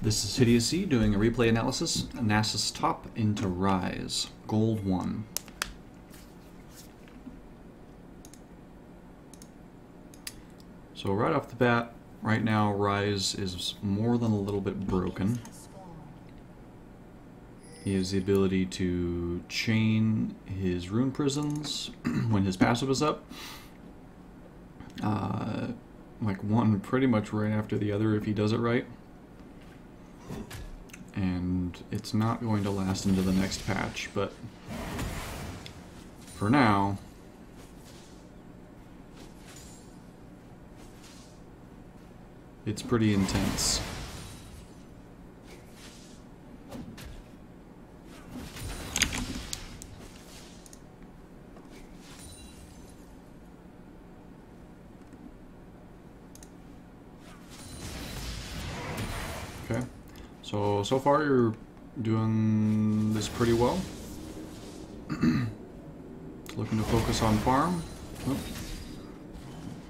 This is Hideous C doing a replay analysis, Nasus top into Ryze, gold 1. So right off the bat, right now Ryze is more than a little bit broken. He has the ability to chain his rune prisons when his passive is up. Like one pretty much right after the other if he does it right. And it's not going to last into the next patch, but for now, it's pretty intense. Okay. So far you're doing this pretty well. Looking to focus on farm. Oh.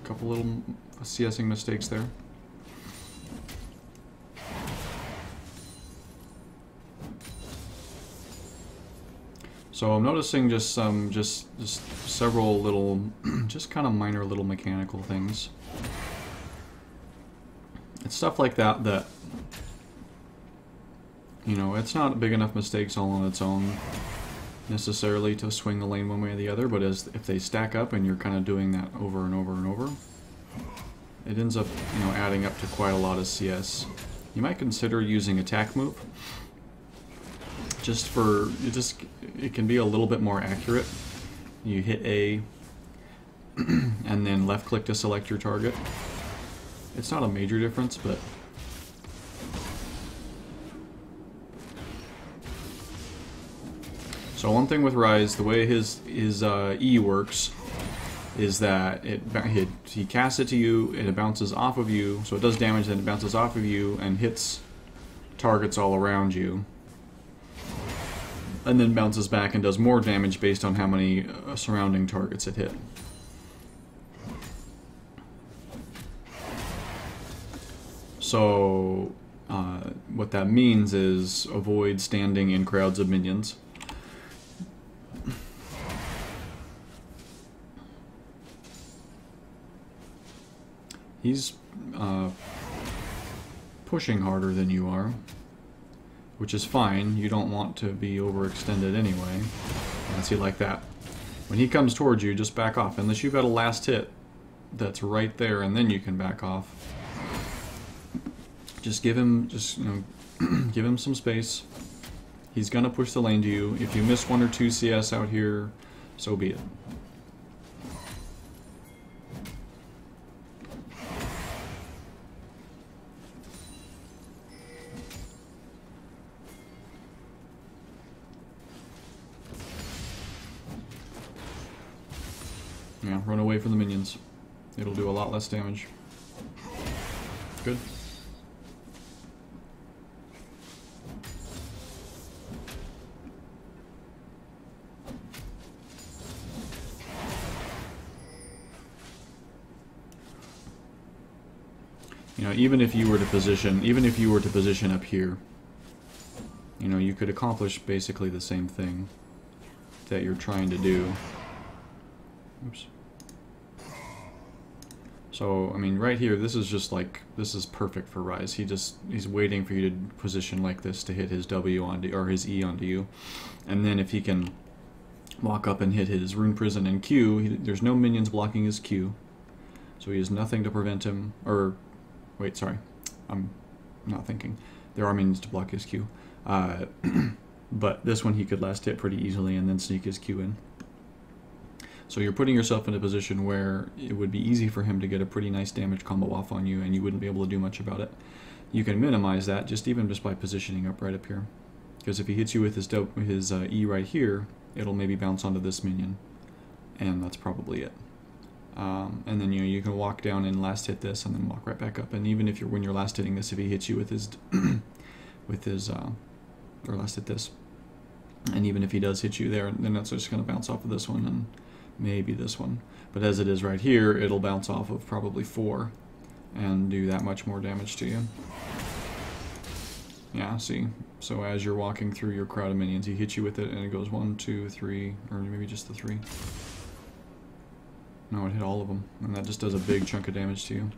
Couple little CSing mistakes there. So I'm noticing just several little, just kind of minor little mechanical things. It's stuff like that, you know, it's not big enough mistakes all on its own necessarily to swing the lane one way or the other, but if they stack up and you're kind of doing that over and over and over, it ends up, you know, adding up to quite a lot of CS. You might consider using attack move. It can be a little bit more accurate. You hit A and then left click to select your target. It's not a major difference, but so one thing with Ryze, the way his E works is that he casts it to you, and it bounces off of you, so it does damage, then it bounces off of you and hits targets all around you, and then bounces back and does more damage based on how many surrounding targets it hit. So what that means is avoid standing in crowds of minions. He's pushing harder than you are, which is fine. You don't want to be overextended anyway. And see, like that. When he comes towards you, just back off. Unless you've got a last hit that's right there, and then you can back off. Just give him, you know, give him some space. He's gonna push the lane to you. If you miss 1 or 2 CS out here, so be it. Yeah, run away from the minions. It'll do a lot less damage. Good. You know, even if you were to position up here, you know, you could accomplish basically the same thing that you're trying to do. Oops. So, I mean, right here, this is just like, this is perfect for Ryze. He's waiting for you to position like this to hit his W onto, or his E onto you. And then if he can walk up and hit his rune prison and Q, there's no minions blocking his Q. So he has nothing to prevent him, or, wait, sorry, I'm not thinking. There are minions to block his Q. But this one he could last hit pretty easily and then sneak his Q in. So you're putting yourself in a position where it would be easy for him to get a pretty nice damage combo off on you, and you wouldn't be able to do much about it. You can minimize that even just by positioning up right up here. Because if he hits you with his E right here, it'll maybe bounce onto this minion. And that's probably it. And then you can walk down and last hit this and then walk right back up. And even if when you're last hitting this, if he hits you with his or last hit this, and even if he does hit you there, then that's just going to bounce off of this one and maybe this one. But as it is right here, it'll bounce off of probably 4 and do that much more damage to you. Yeah, see. So as you're walking through your crowd of minions, he hits you with it, and it goes 1, 2, 3, or maybe just the 3. No, it hit all of them, and that just does a big chunk of damage to you.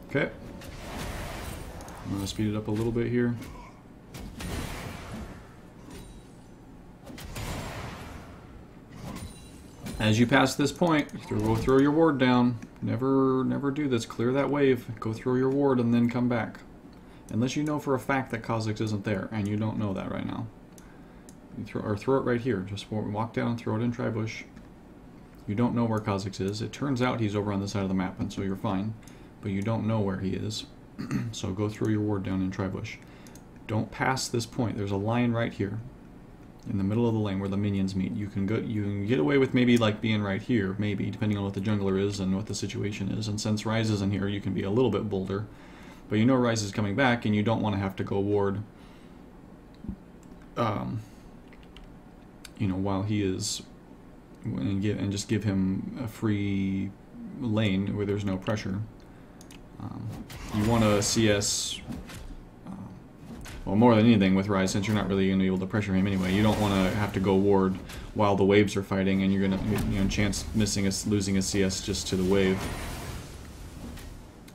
Okay. I'm going to speed it up a little bit here. As you pass this point, go throw your ward down. Never do this. Clear that wave. Go throw your ward and then come back. Unless you know for a fact that Kha'Zix isn't there, and you don't know that right now. You throw it right here. Just walk down, throw it in Tribush. You don't know where Kha'Zix is. It turns out he's over on the side of the map, and so you're fine. But you don't know where he is. So go throw your ward down in Tribush. Don't pass this point. There's a line right here in the middle of the lane where the minions meet. You can get away with maybe like being right here, maybe, depending on what the jungler is and what the situation is. And since Ryze isn't here, you can be a little bit bolder. But you know Ryze is coming back, and you don't want to have to go ward you know, while he is, and just give him a free lane where there's no pressure. You want to CS, well, more than anything with Ryze, since you're not really going to be able to pressure him anyway. You don't want to have to go ward while the waves are fighting, and you're going to, chance losing a CS just to the wave.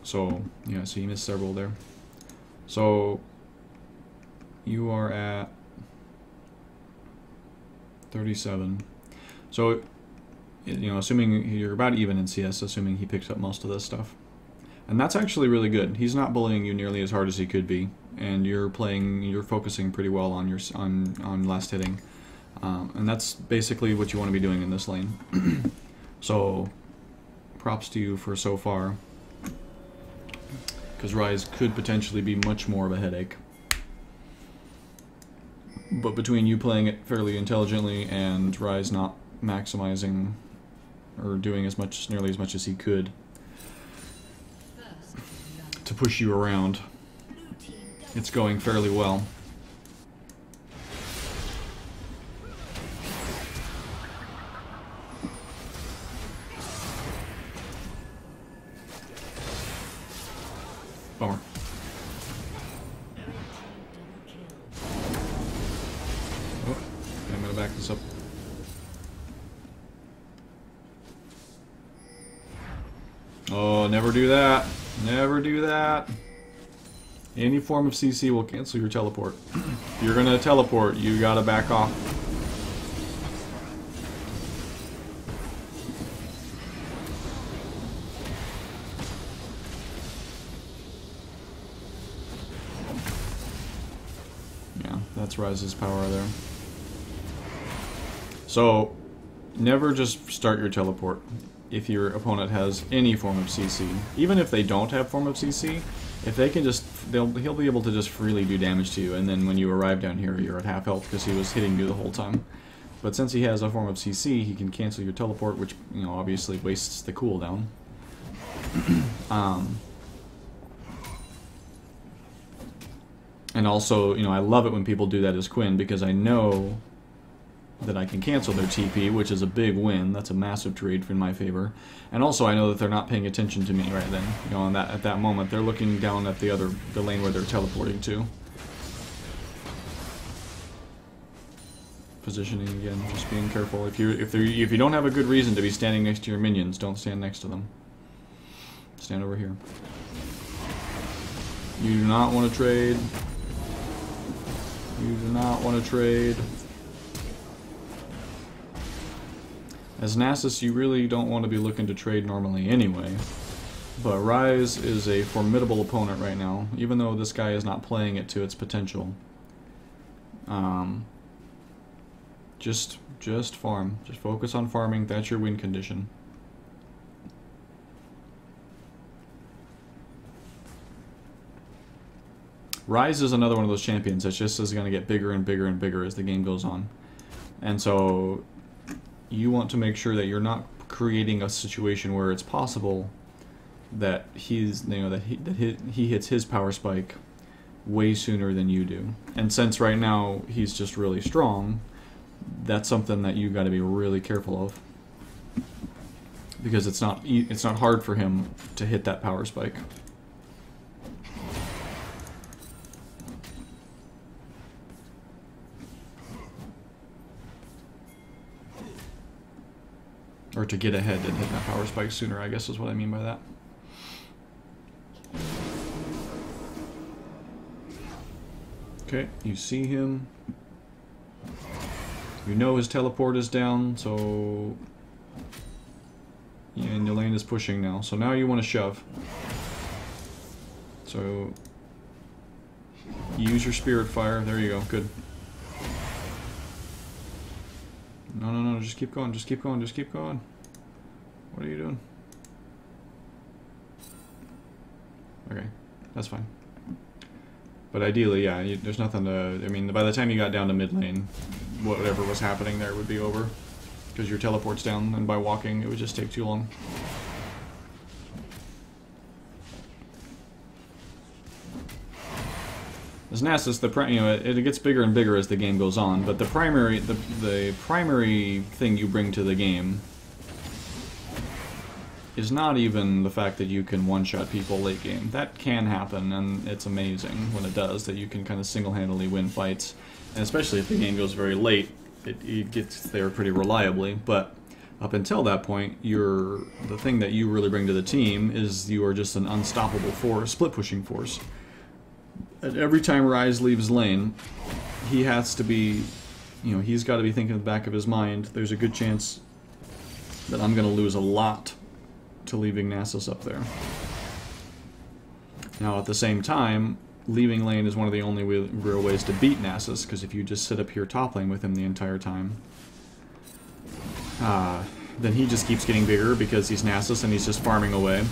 So, yeah, so you missed several there. So, you are at 37. So, assuming you're about even in CS, assuming he picks up most of this stuff. And that's actually really good. He's not bullying you nearly as hard as he could be, and you're focusing pretty well on your on last hitting, and that's basically what you want to be doing in this lane. So, props to you for so far, because Ryze could potentially be much more of a headache. But between you playing it fairly intelligently and Ryze not maximizing or doing nearly as much as he could to push you around, it's going fairly well. Bummer. Oh, I'm gonna back this up. Oh, never do that. Never do that. Any form of CC will cancel your teleport. If you're gonna teleport, you gotta back off. Yeah, that's Ryze's power there. So, never just start your teleport if your opponent has any form of CC. Even if they don't have form of CC, if they can just, he'll be able to just freely do damage to you, and then when you arrive down here, you're at half health because he was hitting you the whole time. But since he has a form of CC, he can cancel your teleport, which, obviously wastes the cooldown. And also, I love it when people do that as Quinn, because I know that I can cancel their TP, which is a big win. That's a massive trade in my favor. And also I know that they're not paying attention to me right then. At that moment, they're looking down at the lane where they're teleporting to. Positioning again, just being careful. If you don't have a good reason to be standing next to your minions, don't stand next to them. Stand over here. You do not want to trade. You do not want to trade. As Nasus, you really don't want to be looking to trade normally anyway. But Ryze is a formidable opponent right now, even though this guy is not playing it to its potential. Just farm. Just focus on farming. That's your win condition. Ryze is another one of those champions that just is going to get bigger and bigger and bigger as the game goes on. And so you want to make sure that you're not creating a situation where it's possible that he's, you know, that he hits his power spike way sooner than you do. And since right now he's just really strong, that's something that you got to be really careful of, because it's not hard for him to hit that power spike. Or to get ahead and hit that power spike sooner, I guess is what I mean by that. Okay, you see him. You know his teleport is down, so... Yeah, and your lane is pushing now. So now you want to shove. So... Use your Spirit Fire. There you go. Good. No, no, no. Just keep going. Just keep going. Just keep going. What are you doing? Okay. That's fine. But ideally, yeah, there's nothing to... I mean, by the time you got down to mid lane, whatever was happening there would be over. Because your teleport's down, and by walking, it would just take too long. As Nasus, you know, it gets bigger and bigger as the game goes on, but the primary thing you bring to the game is not even the fact that you can one-shot people late game. That can happen, and it's amazing when it does, that you can kind of single-handedly win fights. And especially if the game goes very late, it gets there pretty reliably. But up until that point, the thing that you really bring to the team is you are just an unstoppable force, split-pushing force. And every time Ryze leaves lane, he has to be, you know, he's got to be thinking in the back of his mind, there's a good chance that I'm going to lose a lot to leaving Nasus up there. Now, at the same time, leaving lane is one of the only real ways to beat Nasus, because if you just sit up here top lane with him the entire time, then he just keeps getting bigger because he's Nasus and he's just farming away.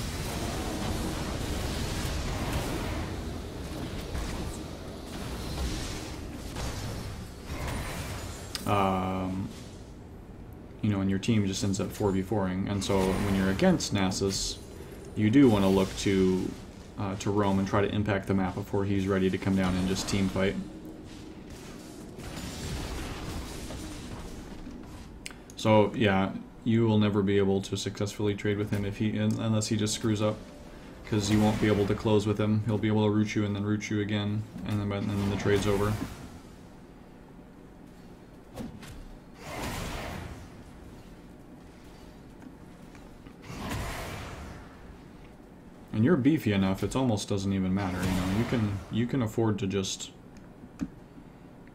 You know, and your team just ends up 4v4ing, and so when you're against Nasus, you do want to look to roam and try to impact the map before he's ready to come down and just team fight. So yeah, you will never be able to successfully trade with him unless he just screws up, because you won't be able to close with him. He'll be able to root you and then root you again, and then the trade's over. And you're beefy enough, it almost doesn't even matter, you know. You can afford to just,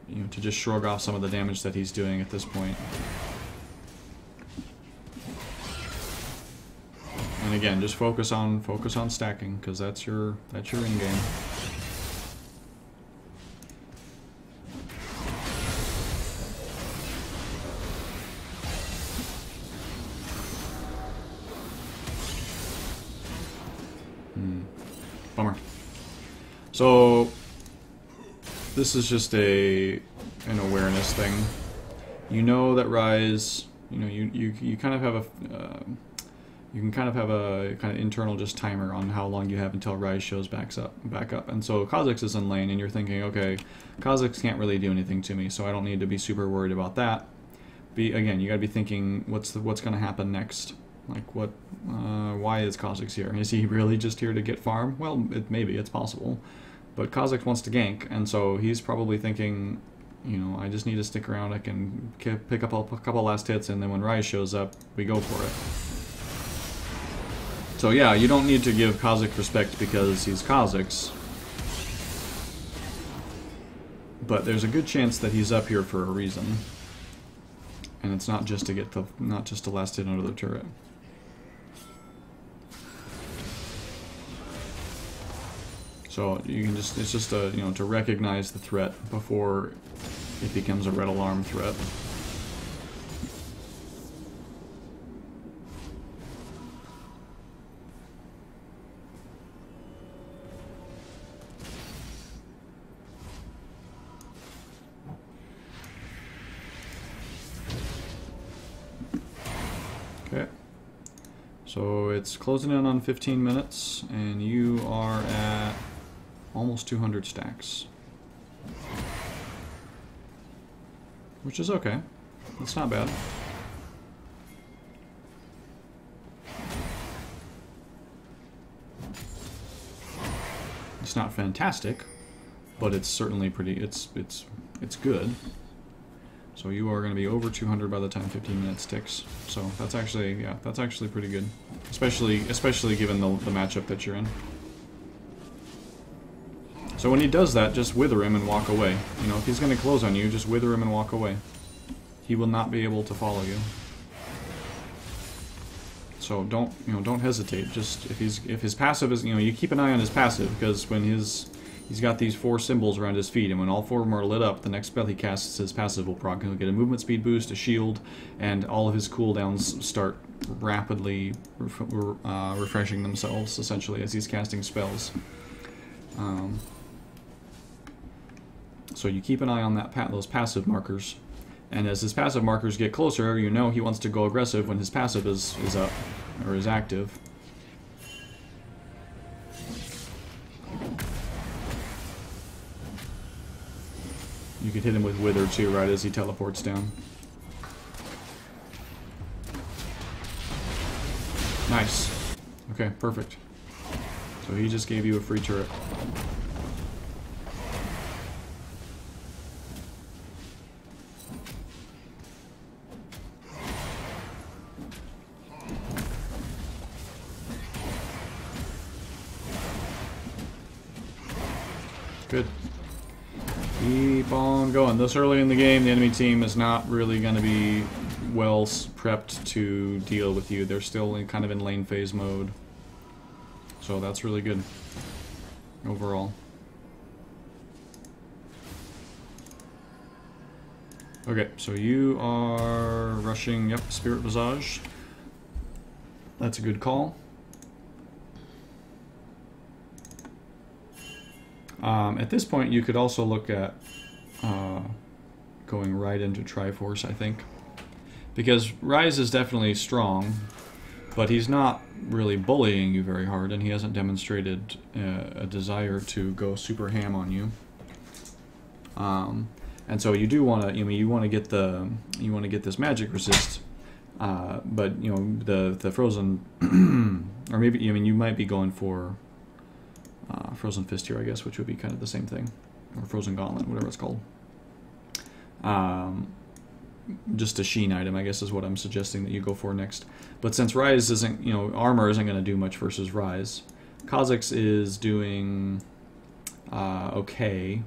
you know, to just shrug off some of the damage that he's doing at this point. And again, just focus on stacking, because that's your end game. Bummer. So this is just an awareness thing. You know that Ryze, you know, you kind of have a you can kind of have a kind of internal just timer on how long you have until Ryze shows back up. And so Kha'Zix is in lane, and you're thinking, okay, Kha'Zix can't really do anything to me, so I don't need to be super worried about that. Again, you got to be thinking, what's going to happen next? Like, why is Kha'Zix here? Is he really just here to get farm? Well, maybe, it's possible. But Kha'Zix wants to gank, and so he's probably thinking, you know, I just need to stick around, I can pick up a couple last hits, and then when Ryze shows up, we go for it. So yeah, you don't need to give Kha'Zix respect because he's Kha'Zix. But there's a good chance that he's up here for a reason. And it's not just to get the last hit under the turret. So you can just, it's just you know, to recognize the threat before it becomes a red alarm threat. Okay. So it's closing in on 15 minutes, and you are at almost 200 stacks. Which is okay. It's not bad. It's not fantastic, but it's certainly pretty, it's good. So you are going to be over 200 by the time 15 minutes ticks. So that's actually, yeah, that's actually pretty good. Especially given the matchup that you're in. So when he does that, just wither him and walk away. You know, if he's going to close on you, just wither him and walk away. He will not be able to follow you. So don't hesitate. Just if his passive is, you keep an eye on his passive, because when he's got these 4 symbols around his feet, and when all 4 of them are lit up, the next spell he casts, his passive will proc. He'll get a movement speed boost, a shield, and all of his cooldowns start rapidly refreshing themselves, essentially, as he's casting spells. So you keep an eye on those passive markers, and as his passive markers get closer, you know he wants to go aggressive when his passive is up, or is active. You could hit him with Wither too, right as he teleports down. Nice. Okay, perfect. So he just gave you a free turret. Good. Keep on going. This early in the game, the enemy team is not really going to be well prepped to deal with you. They're still kind of in lane phase mode. So that's really good overall. Okay, so you are rushing, yep, Spirit Visage. That's a good call. At this point, you could also look at going right into Triforce, I think. Because Ryze is definitely strong, but he's not really bullying you very hard, and he hasn't demonstrated a desire to go super ham on you. And so you do want to, you want to get this magic resist, but the frozen, or maybe you might be going for Frozen Fist here, I guess, which would be kind of the same thing, or Frozen Gauntlet, whatever it's called. Just a Sheen item, I guess, is what I'm suggesting that you go for next. But since Ryze isn't, armor isn't going to do much versus Ryze, Kha'Zix is doing okay,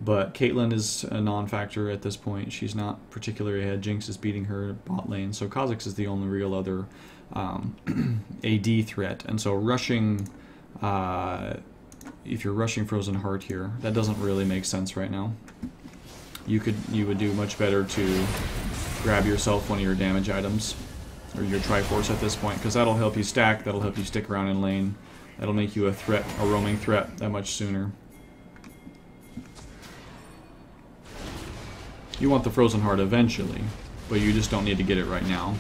but Caitlyn is a non-factor at this point. She's not particularly ahead. Jinx is beating her bot lane, so Kha'Zix is the only real other AD threat. And so rushing, if you're rushing Frozen Heart here, that doesn't really make sense right now. You would do much better to grab yourself one of your damage items, or your Triforce at this point, because that'll help you stack, that'll help you stick around in lane, that'll make you a roaming threat that much sooner. You want the Frozen Heart eventually, but you just don't need to get it right now.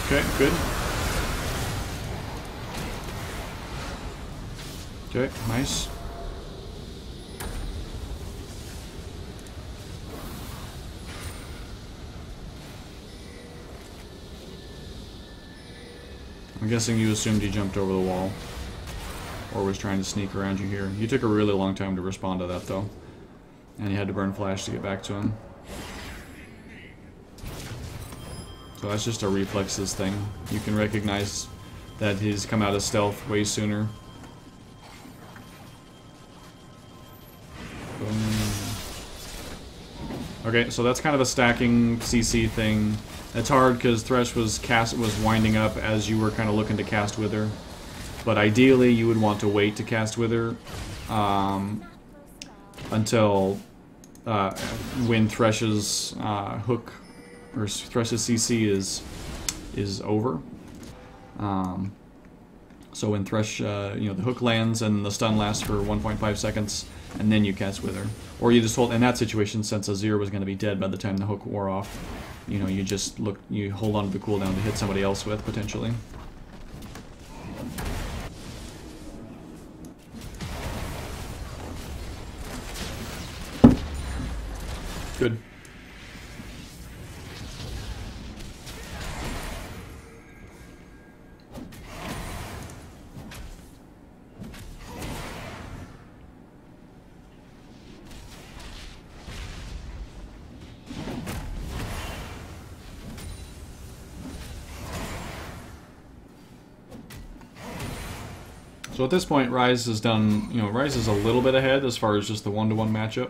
Okay, good. Okay, nice. I'm guessing you assumed he jumped over the wall, or was trying to sneak around you here. You took a really long time to respond to that, though, and you had to burn flash to get back to him. So that's just a reflexes thing. You can recognize that he's come out of stealth way sooner. Boom. Okay, so that's kind of a stacking CC thing. It's hard because Thresh was winding up as you were kind of looking to cast Wither. But ideally, you would want to wait to cast Wither until when Thresh's hook, or Thresh's CC is over. So when Thresh, the hook lands and the stun lasts for 1.5 seconds, and then you cast Wither. Or you just hold, in that situation, since Azir was going to be dead by the time the hook wore off, you know, you just you hold on to the cooldown to hit somebody else with, potentially. Good. So at this point, Ryze has done, you know, Ryze is a little bit ahead as far as just the one-to-one matchup.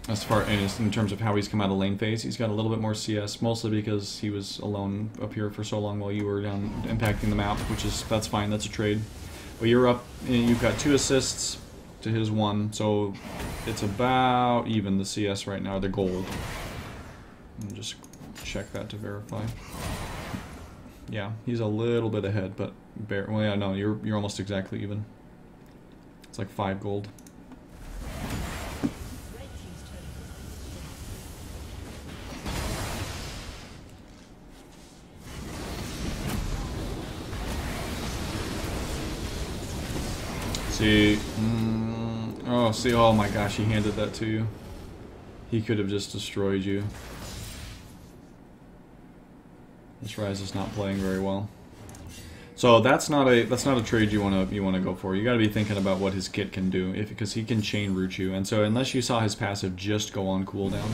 As far as in terms of how he's come out of lane phase, he's got a little bit more CS, mostly because he was alone up here for so long while you were down impacting the map, that's fine, that's a trade. But you're up, and you've got 2 assists to his 1, so it's about even the CS right now, the gold. And just check that to verify. Yeah, he's a little bit ahead, but well, yeah, no, you're almost exactly even. It's like 5 gold. See, oh, see, oh my gosh, he handed that to you. He could have just destroyed you. This Ryze is not playing very well. So that's not a trade you wanna go for. You gotta be thinking about what his kit can do, because he can chain root you, and so unless you saw his passive just go on cooldown,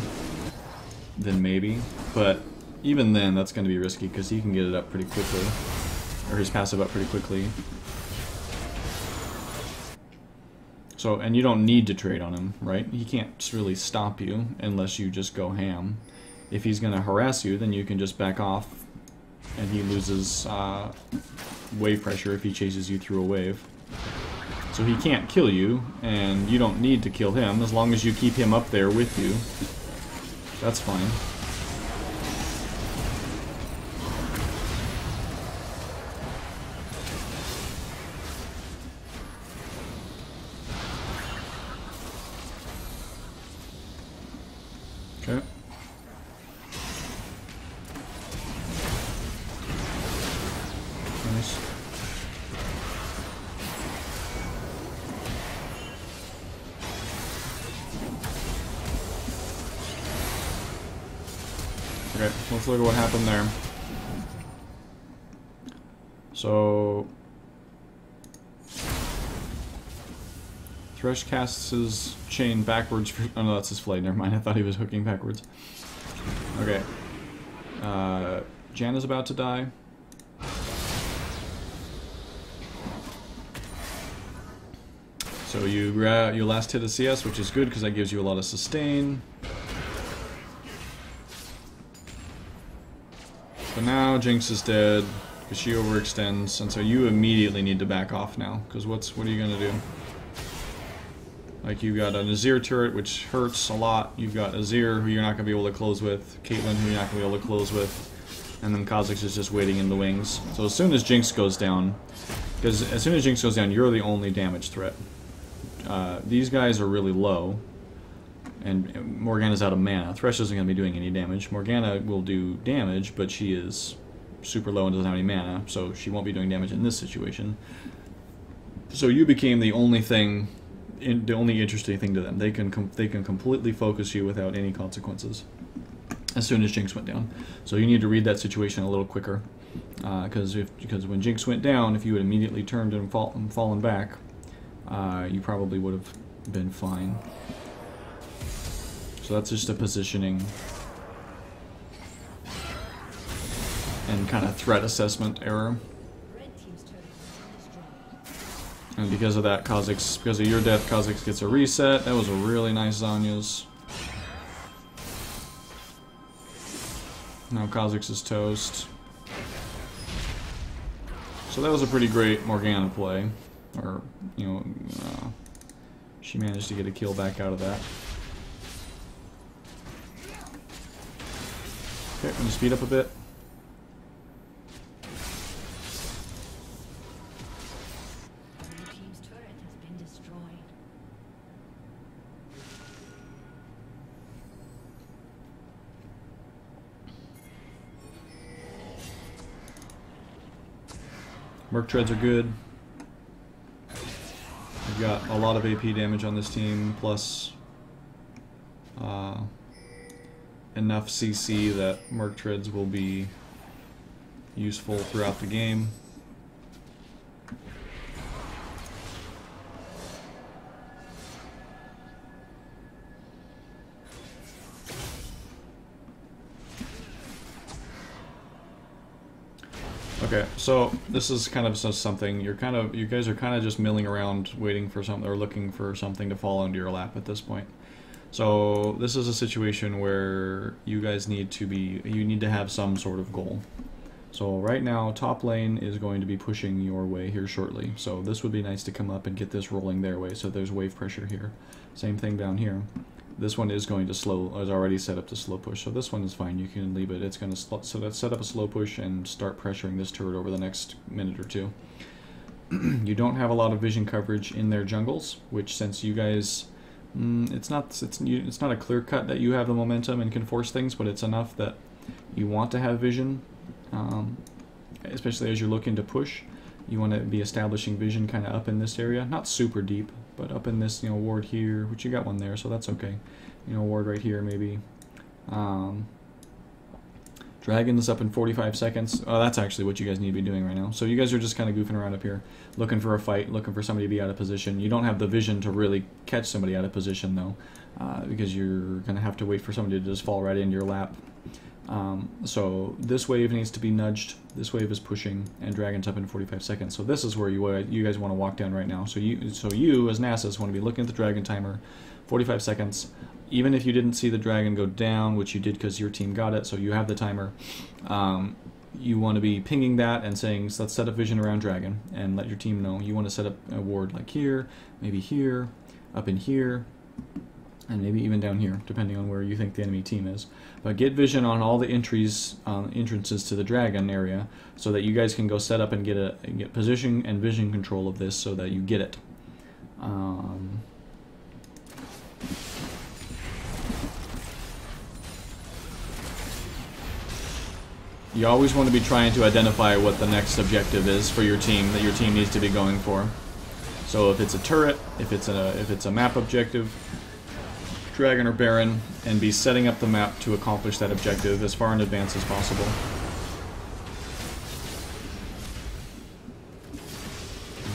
then maybe. But even then, that's gonna be risky because he can get it up pretty quickly, or his passive up pretty quickly. So, and you don't need to trade on him, right? He can't really stop you unless you just go ham. If he's gonna harass you, then you can just back off, and he loses wave pressure if he chases you through a wave. So he can't kill you, and you don't need to kill him as long as you keep him up there with you. That's fine. Okay. Nice. Okay, let's look at what happened there. So Thresh casts his chain backwards for, oh no, that's his flight, never mind, I thought he was hooking backwards. Okay. Jan is about to die. So you last hit a CS, which is good because that gives you a lot of sustain. But now Jinx is dead because she overextends, and so you immediately need to back off now. Because what are you gonna do? Like, you've got an Azir turret, which hurts a lot. You've got Azir, who you're not going to be able to close with. Caitlyn, who you're not going to be able to close with. And then Kha'Zix is just waiting in the wings. So as soon as Jinx goes down, because as soon as Jinx goes down, you're the only damage threat. These guys are really low. And Morgana's out of mana. Thresh isn't going to be doing any damage. Morgana will do damage, but she is super low and doesn't have any mana. So she won't be doing damage in this situation. So you became the only thing... the only interesting thing to them. They can completely focus you without any consequences as soon as Jinx went down. So you need to read that situation a little quicker, because when Jinx went down, if you had immediately turned and fallen back, you probably would have been fine. So that's just a positioning and kind of threat assessment error. And because of that, Kha'Zix, because of your death, Kha'Zix gets a reset. That was a really nice Zanya's. Now Kha'Zix is toast. So that was a pretty great Morgana play. Or, you know, she managed to get a kill back out of that. Okay, I'm gonna speed up a bit. Merc Treads are good. We've got a lot of AP damage on this team, plus enough CC that Merc Treads will be useful throughout the game. Okay, so this is kind of something you guys are kind of just milling around waiting for something or looking for something to fall into your lap at this point. So this is a situation where you guys need to have some sort of goal. So right now top lane is going to be pushing your way here shortly. So this would be nice to come up and get this rolling their way, so there's wave pressure here. Same thing down here. This one is going to is already set up to slow push, so this one is fine, you can leave it. It's going to set up a slow push and start pressuring this turret over the next minute or two. You don't have a lot of vision coverage in their jungles, which since you guys, it's not a clear cut that you have the momentum and can force things, but it's enough that you want to have vision, especially as you're looking to push. You want to be establishing vision kind of up in this area, not super deep, but up in this, ward here, which you got one there, so that's okay. Ward right here maybe. Dragon's up in 45 seconds. Oh, that's actually what you guys need to be doing right now. So you guys are just kind of goofing around up here, looking for a fight, looking for somebody to be out of position. You don't have the vision to really catch somebody out of position though, because you're going to have to wait for somebody to just fall right into your lap. So this wave needs to be nudged. This wave is pushing, and Dragon's up in 45 seconds. So this is where you guys want to walk down right now. So you as Nasus want to be looking at the Dragon timer, 45 seconds. Even if you didn't see the Dragon go down, which you did because your team got it, so you have the timer. You want to be pinging that and saying, so let's set up vision around Dragon, and let your team know. You want to set up a ward like here, maybe here, up in here, and maybe even down here, depending on where you think the enemy team is. But get vision on all the entrances to the Dragon area, so that you guys can go set up and get position and vision control of this, so that you get it. You always want to be trying to identify what the next objective is for your team that your team needs to be going for. So if it's a turret, if it's a map objective, Dragon or Baron, and be setting up the map to accomplish that objective as far in advance as possible.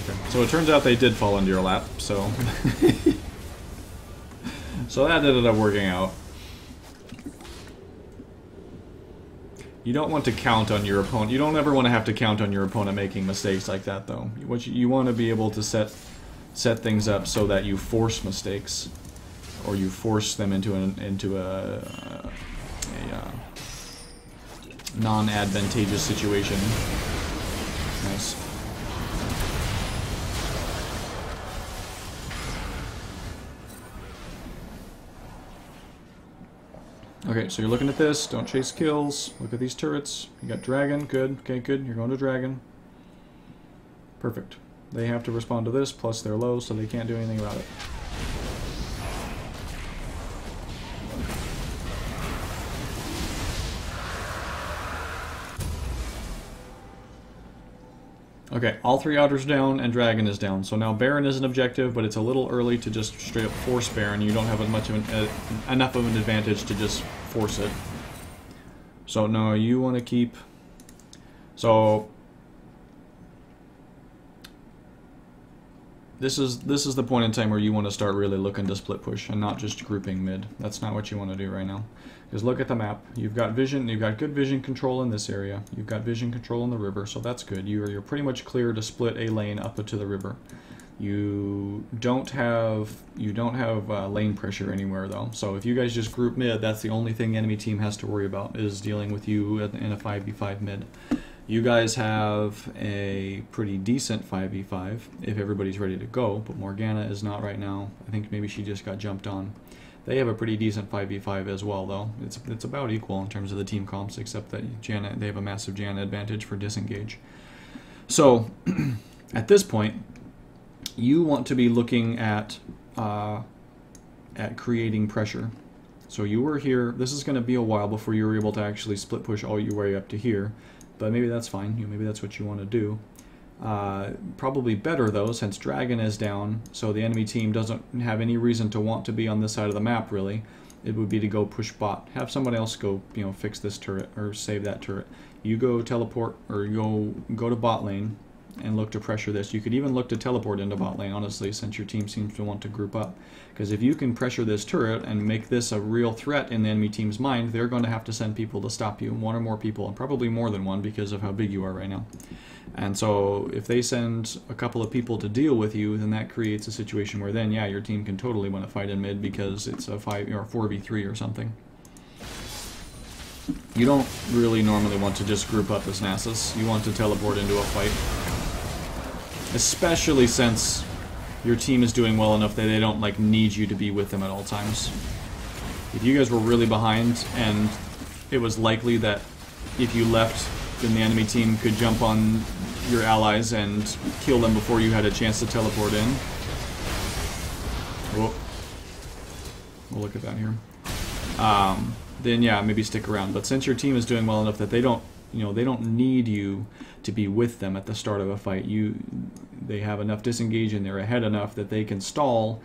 Okay. So it turns out they did fall into your lap, so so that ended up working out. You don't want to count on your opponent. You don't ever want to have to count on your opponent making mistakes like that, though. What you want to be able to set things up so that you force mistakes, or you force them into a non-advantageous situation. Nice. Okay, so you're looking at this. Don't chase kills. Look at these turrets. You got Dragon. Good. Okay, good. You're going to Dragon. Perfect. They have to respond to this, plus they're low, so they can't do anything about it. Okay, all three otters down and Dragon is down. So now Baron is an objective, but it's a little early to just straight up force Baron. You don't have as much of enough of an advantage to just force it. So no, you want to keep. So this is the point in time where you want to start really looking to split push and not just grouping mid. That's not what you want to do right now. Because look at the map. You've got vision. You've got good vision control in this area. You've got vision control in the river, so that's good. You're pretty much clear to split a lane up to the river. You don't have lane pressure anywhere though. So if you guys just group mid, that's the only thing the enemy team has to worry about, is dealing with you in a 5v5 mid. You guys have a pretty decent 5v5 if everybody's ready to go, but Morgana is not right now. I think maybe she just got jumped on. They have a pretty decent 5v5 as well, though. It's about equal in terms of the team comps, except that they have a massive Janna advantage for disengage. So, at this point, you want to be looking at creating pressure. So you were here. This is going to be a while before you were able to actually split push all your way up to here, but maybe that's fine. Maybe that's what you want to do. Probably better though, since Dragon is down, so the enemy team doesn't have any reason to want to be on this side of the map, really. It would be to go push bot. Have someone else go, you know, fix this turret or save that turret. You go teleport or go to bot lane and look to pressure this. You could even look to teleport into bot lane, honestly, since your team seems to want to group up. Because if you can pressure this turret and make this a real threat in the enemy team's mind, they're going to have to send people to stop you, one or more people, and probably more than one because of how big you are right now. And so if they send a couple of people to deal with you, then that creates a situation where then, yeah, your team can totally win a fight in mid because it's a 4v3 or something. You don't really normally want to just group up as Nasus. You want to teleport into a fight. Especially since your team is doing well enough that they don't like need you to be with them at all times. If you guys were really behind and it was likely that if you left, then the enemy team could jump on your allies and kill them before you had a chance to teleport in. Whoa. We'll look at that here. Then yeah, maybe stick around. But since your team is doing well enough that they don't, you know, they don't need you to be with them at the start of a fight. They have enough disengage and they're ahead enough that they can stall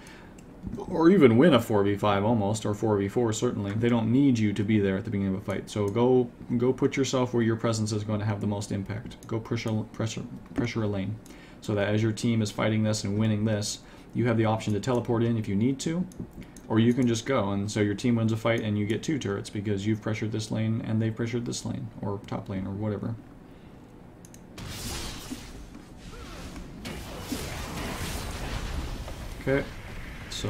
or even win a 4v5 almost, or 4v4 certainly. They don't need you to be there at the beginning of a fight. So go put yourself where your presence is going to have the most impact. Go pressure a lane, so that as your team is fighting this and winning this, you have the option to teleport in if you need to, or you can just go, and so your team wins a fight and you get 2 turrets because you've pressured this lane and they pressured this lane, or top lane, or whatever. Okay. So,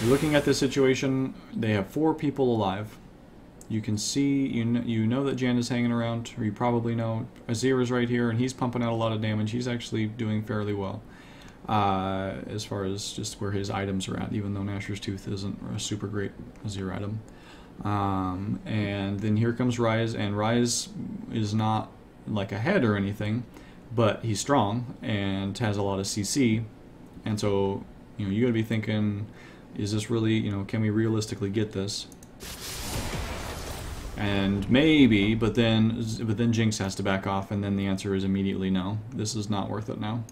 you're looking at this situation. They have 4 people alive. You can see, you know that Jan is hanging around, or you probably know Azir is right here, and he's pumping out a lot of damage. He's actually doing fairly well as far as just where his items are at, even though Nashor's Tooth isn't a super great Azir item. And then here comes Ryze, and Ryze is not like ahead or anything, but he's strong and has a lot of CC. And so, you know, you gotta be thinking, is this really, you know, can we realistically get this? And maybe, but then Jinx has to back off, and then the answer is immediately no. This is not worth it now.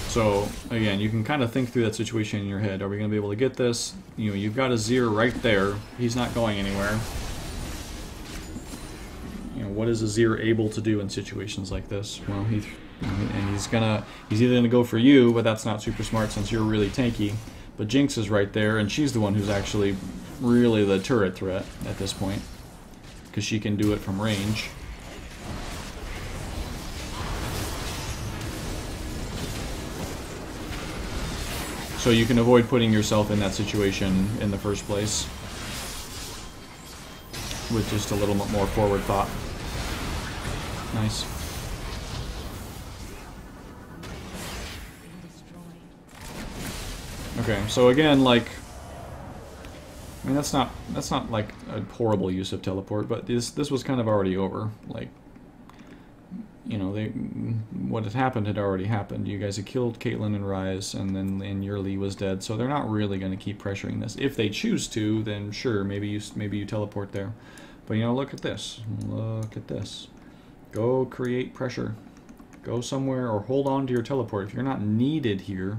So, again, you can kind of think through that situation in your head. Are we going to be able to get this? You know, you've got Azir right there. He's not going anywhere. You know, what is Azir able to do in situations like this? Well, he's either gonna go for you, but that's not super smart since you're really tanky. But Jinx is right there, and she's the one who's actually really the turret threat at this point, because she can do it from range. So you can avoid putting yourself in that situation in the first place with just a little bit more forward thought. Nice. Okay, so again, like, I mean, that's not like a horrible use of teleport, but this was kind of already over. Like, you know, what had happened had already happened. You guys had killed Caitlyn and Ryze, and then your Lee was dead, so they're not really going to keep pressuring this. If they choose to, then sure, maybe you teleport there. But you know, look at this. Look at this. Go create pressure. Go somewhere, or hold on to your teleport. If you're not needed here,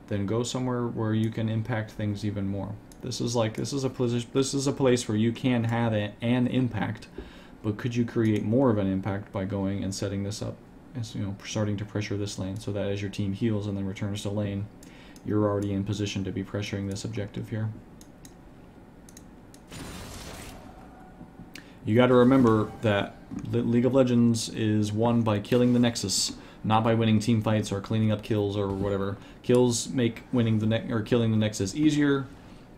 then go somewhere where you can impact things even more. This is a place where you can have an impact, but could you create more of an impact by going and setting this up, as you know, starting to pressure this lane, so that as your team heals and then returns to lane, you're already in position to be pressuring this objective here. You got to remember that League of Legends is won by killing the Nexus, not by winning team fights or cleaning up kills or whatever. Kills make winning killing the Nexus easier,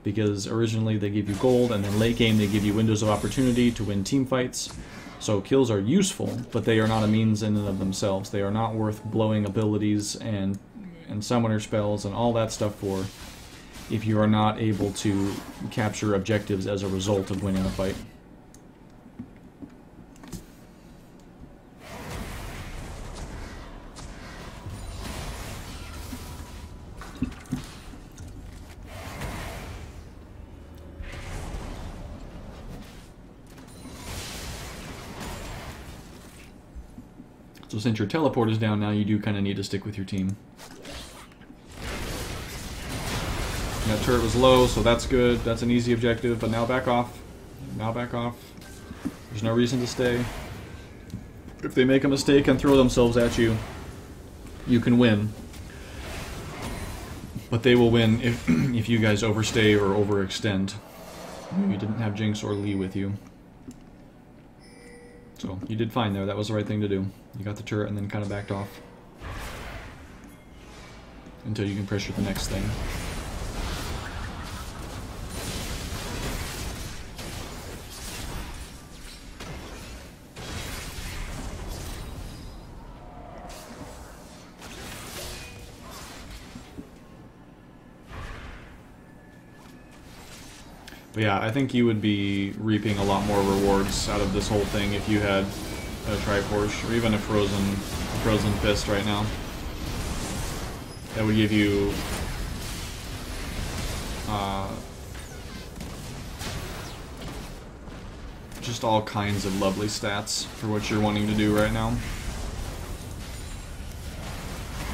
because originally they give you gold, and then late game they give you windows of opportunity to win team fights. So kills are useful, but they are not a means in and of themselves. They are not worth blowing abilities and summoner spells and all that stuff for, if you are not able to capture objectives as a result of winning a fight. So since your teleport is down now, you do kind of need to stick with your team. That turret was low, so that's good. That's an easy objective, but now back off. Now back off. There's no reason to stay. If they make a mistake and throw themselves at you, you can win. But they will win if you guys overstay or overextend. You didn't have Jinx or Lee with you. So, you did fine there. That was the right thing to do. You got the turret and then kind of backed off. Until you can pressure the next thing. But yeah, I think you would be reaping a lot more rewards out of this whole thing if you had a Triforce, or even a Frozen Fist right now. That would give you just all kinds of lovely stats for what you're wanting to do right now.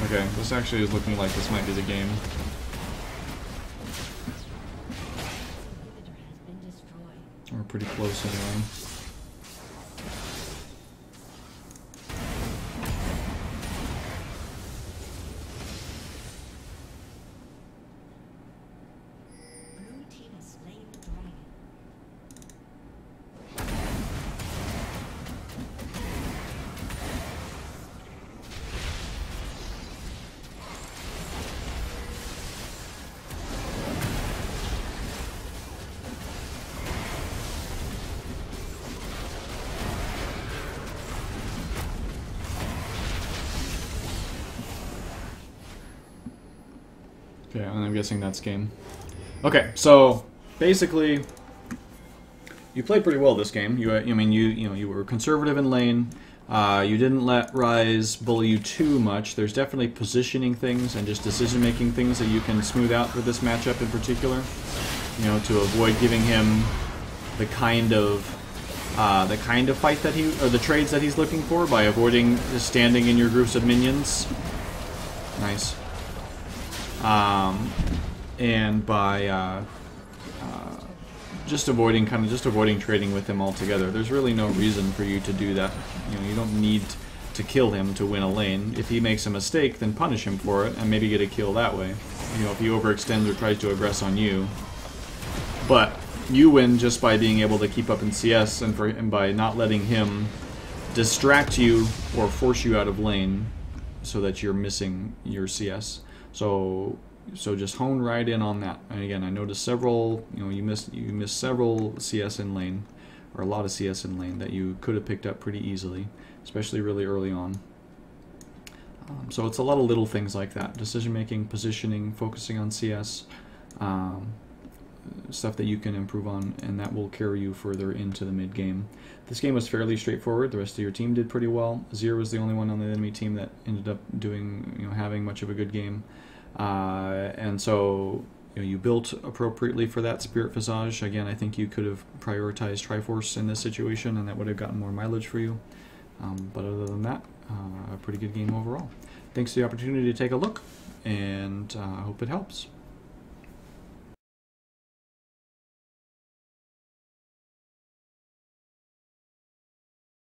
Okay, this actually is looking like this might be the game. We're pretty close anyway. Okay, and I'm guessing that's game. Okay, so basically, you played pretty well this game. You were conservative in lane. You didn't let Ryze bully you too much. There's definitely positioning things and just decision-making things that you can smooth out for this matchup in particular. You know, to avoid giving him the kind of fight that or the trades that he's looking for by avoiding just standing in your groups of minions. Nice. And by just avoiding trading with him altogether. There's really no reason for you to do that. You know, you don't need to kill him to win a lane. If he makes a mistake, then punish him for it and maybe get a kill that way. You know, if he overextends or tries to aggress on you. But you win just by being able to keep up in CS and by not letting him distract you or force you out of lane so that you're missing your CS. So just hone right in on that. And again, I noticed several, you missed several CS in lane, or a lot of CS in lane that you could have picked up pretty easily, especially really early on. So it's a lot of little things like that: decision making, positioning, focusing on CS, stuff that you can improve on, and that will carry you further into the mid game. This game was fairly straightforward. The rest of your team did pretty well. Zero was the only one on the enemy team that ended up doing, having much of a good game. And so you built appropriately for that Spirit Visage. Again, I think you could have prioritized Triforce in this situation, and that would have gotten more mileage for you. But other than that, a pretty good game overall. Thanks for the opportunity to take a look, and I hope it helps.